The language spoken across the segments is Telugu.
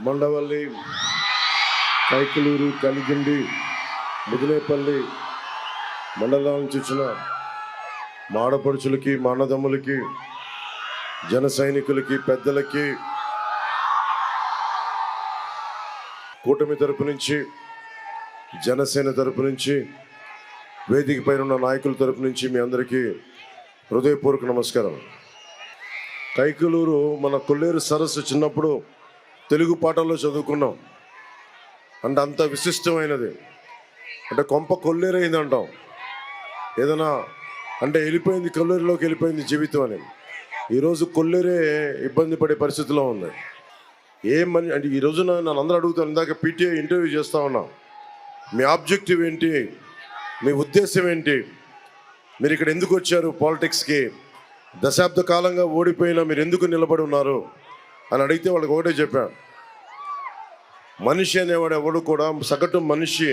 మండవల్లి, కైకలూరు, కలిగిండి, ముదినేపల్లి మండలాల నుంచి వచ్చిన మా ఆడపడుచులకి, మా అన్నదమ్ములకి, జన సైనికులకి, పెద్దలకి, కూటమి తరపు నుంచి, జనసేన తరపు నుంచి, వేదిక పైన ఉన్న నాయకుల తరపు నుంచి మీ అందరికీ హృదయపూర్వక నమస్కారం. కైకలూరు మన కొల్లేరు సరస్సు చిన్నప్పుడు తెలుగు పాఠాల్లో చదువుకున్నాం. అంటే అంత విశిష్టమైనది. అంటే కొంప కొల్లేరైంది అంటాం. ఏదైనా అంటే వెళ్ళిపోయింది, కొల్లేరులోకి వెళ్ళిపోయింది జీవితం అని. ఈరోజు కొల్లేరే ఇబ్బంది పడే పరిస్థితిలో ఉంది. అంటే ఈ రోజున నన్ను అందరూ అడుగుతాను, ఇందాక పీటీఐ ఇంటర్వ్యూ చేస్తూ ఉన్నాం, మీ ఆబ్జెక్టివ్ ఏంటి, మీ ఉద్దేశం ఏంటి, మీరు ఇక్కడ ఎందుకు వచ్చారు పాలిటిక్స్కి, దశాబ్ద కాలంగా ఓడిపోయినా మీరు ఎందుకు నిలబడి ఉన్నారు అని అడిగితే వాళ్ళకి ఒకటే చెప్పాను. మనిషి అనేవాడు ఎవడు కూడా, సగటు మనిషి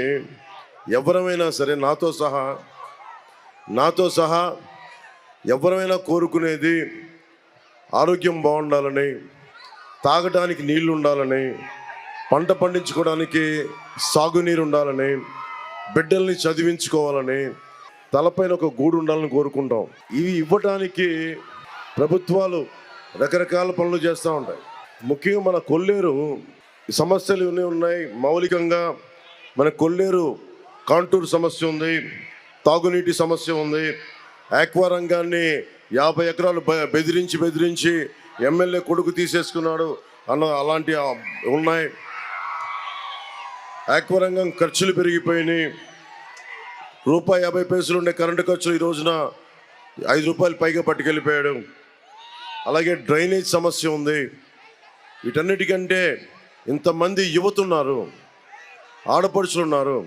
ఎవరమైనా సరే, నాతో సహా ఎవరైనా కోరుకునేది ఆరోగ్యం బాగుండాలని, తాగడానికి నీళ్లు ఉండాలని, పంట పండించుకోవడానికి సాగునీరు ఉండాలని, బిడ్డల్ని చదివించుకోవాలని, తలపైన ఒక గూడు ఉండాలని కోరుకుంటాం. ఇవి ఇవ్వడానికి ప్రభుత్వాలు రకరకాల పనులు చేస్తూ ఉంటాయి. ముఖ్యంగా మన కొల్లేరు సమస్యలు ఉన్నాయి. మౌలికంగా మన కొల్లేరు కాంటూర్ సమస్య ఉంది, తాగునీటి సమస్య ఉంది. ఆక్వా రంగాన్ని 50 ఎకరాలు బెదిరించి ఎమ్మెల్యే కొడుకు తీసేసుకున్నాడు అలాంటి ఉన్నాయి. ఆక్వా రంగం ఖర్చులు పెరిగిపోయినాయి. ₹1.50 ఉండే కరెంటు ఖర్చులు ఈ రోజున ₹5 పైగా పట్టుకెళ్ళిపోయాడు. అలాగే డ్రైనేజ్ సమస్య ఉంది. వీటన్నిటికంటే ఇంతమంది యువతున్నారు, ఆడపడుచులు ఉన్నారు.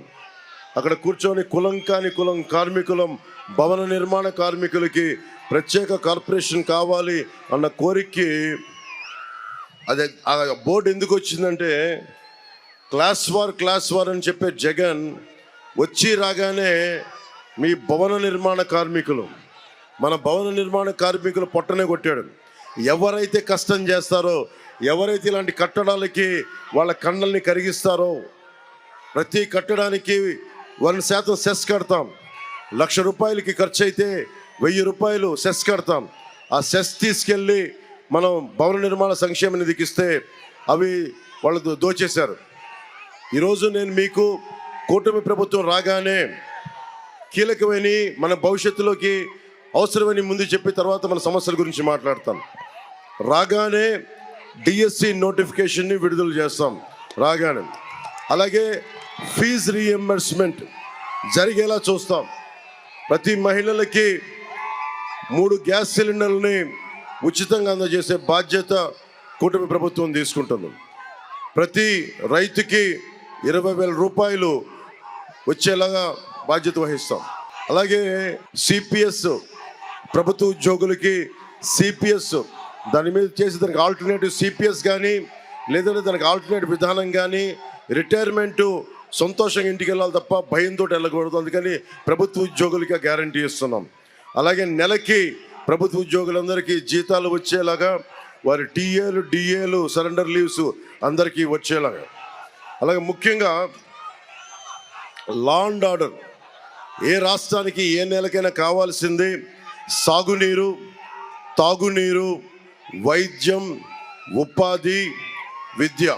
అక్కడ కూర్చొని కులం కాని కులం కార్మికులం, భవన నిర్మాణ కార్మికులకి ప్రత్యేక కార్పొరేషన్ కావాలి అన్న కోరికకి అదే ఆ బోర్డు ఎందుకు వచ్చిందంటే, క్లాస్ వార్ అని చెప్పే జగన్ వచ్చి రాగానే మీ భవన నిర్మాణ కార్మికులు, మన భవన నిర్మాణ కార్మికులు పొట్టనే కొట్టాడు. ఎవరైతే కష్టం చేస్తారో, ఎవరైతే ఇలాంటి కట్టడాలకి వాళ్ళ కళ్ళల్ని కరిగిస్తారో, ప్రతి కట్టడానికి 1% సెస్ కడతాం. ₹1,00,000 ఖర్చు అయితే ₹1,000 సెస్ కడతాం. ఆ సెస్ తీసుకెళ్ళి మనం భవన నిర్మాణ సంక్షేమ నిధికి ఇస్తే అవి వాళ్ళు దోచేశారు. ఈరోజు నేను మీకు కూటమి ప్రభుత్వం రాగానే కీలకమైన మన భవిష్యత్తులోకి అవసరమని ముందు చెప్పి తర్వాత మన సమస్యల గురించి మాట్లాడతాం. రాగానే డిఎస్సి నోటిఫికేషన్ని విడుదల చేస్తాం రాగానే. అలాగే ఫీజు రీఎంబర్స్మెంట్ జరిగేలా చూస్తాం. ప్రతి మహిళలకి 3 గ్యాస్ సిలిండర్లని ఉచితంగా అందజేసే బాధ్యత కూటమి ప్రభుత్వం తీసుకుంటుంది. ప్రతి రైతుకి ₹20,000 వచ్చేలాగా బాధ్యత వహిస్తాం. అలాగే సిపిఎస్, ప్రభుత్వ ఉద్యోగులకి సిపిఎస్, దాని మీద చేసి దానికి ఆల్టర్నేటివ్ సిపిఎస్ కానీ, లేదంటే దానికి ఆల్టర్నేటివ్ విధానం కానీ, రిటైర్మెంటు సంతోషంగా ఇంటికి వెళ్ళాలి తప్ప భయంతో వెళ్ళకూడదు. అందుకని ప్రభుత్వ ఉద్యోగులకి గ్యారంటీ ఇస్తున్నాం. అలాగే నెలకి ప్రభుత్వ ఉద్యోగులందరికీ జీతాలు వచ్చేలాగా, వారి టీఏలు, డిఏలు, సరెండర్ లీవ్స్ అందరికీ వచ్చేలాగా. అలాగే ముఖ్యంగా లా అండ్ ఆర్డర్, ఏ రాష్ట్రానికి ఏ నెలకైనా కావాల్సింది సాగునీరు, తాగునీరు, వైద్యం, ఉపాధి, విద్య.